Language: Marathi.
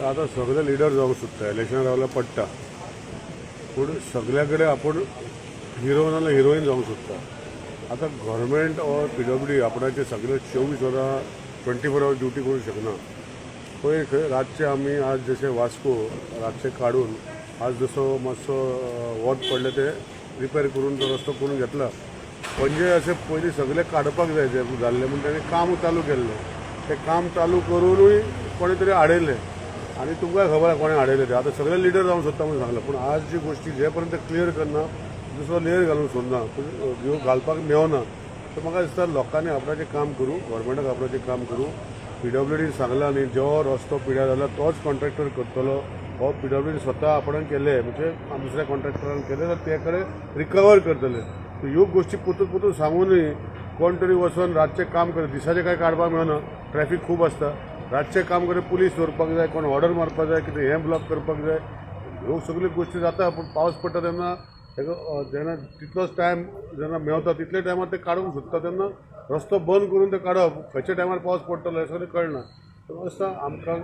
आता सगळे लिडर जावंक सोदता, इलेक्शन रावल्यार पडटा, पूण सगळ्या कडेन आपण हिरो नाजाल्यार हिरोईन जावंक सोदता. आता गव्हर्मेंट ऑर PWD आपणाचे सगळे 24 वरां 24 आवर्स ड्युटी करूंक शकना. पळय खंय रातचे आमी आज जशे वास्को रातचे काडून आज जसो मातसो वत पडले ते रिपेर करून तो रस्तो करून घेतला. पणजे अशें पयलीं सगळे काडपाक जाय जे जाल्ले म्हण ताणें काम चालू केल्लें. तें काम चालू करूनय कोणी तरी आडयलें आनी तुमकां खबर आसा कोणें आडयलें तें. आतां सगळे लिडर जावंक सोदता म्हणून सांगलां, पूण आज जी गोश्टी जे पर्यंत क्लियर करना दुसरो लेयर घालूंक सोदना, ह्यो घालपाक मेळना. तर म्हाका दिसता लोकांनी आपणाचें काम करूं, गव्हर्मेंटाक आपणाचें काम करूं. PWD सांगलां न्ही, जो रस्तो पिड्यार जाला तोच कॉन्ट्रॅक्टर करतलो. हो PWD स्वता आपणान केले म्हणजे दुसऱ्या कॉन्ट्रॅक्टरान केले तर ते कडेन रिकवर करतले. ह्यो गोश्टी पुतून सांगूनय कोण तरी वचून रातचें काम करता. दिसाचें कांय काडपाक मेळना, ट्रॅफीक खूब आसता. रातचें काम करता, पुलीस धरपाक जाय, कोण ऑर्डर मारपाक जाय, कितें हें ब्लॉक करपाक जाय. ह्यो सगळ्यो गोश्टी जाता. पूण पावस पडटा तेन्ना जेन्ना तितलोच टायम जेन्ना मेवता तितले टायमार ते काडूंक सोदता तेन्ना रस्तो बंद करून ते काडप खंयच्या टायमार पावस पडटलो हें सगळें कळना. आमकां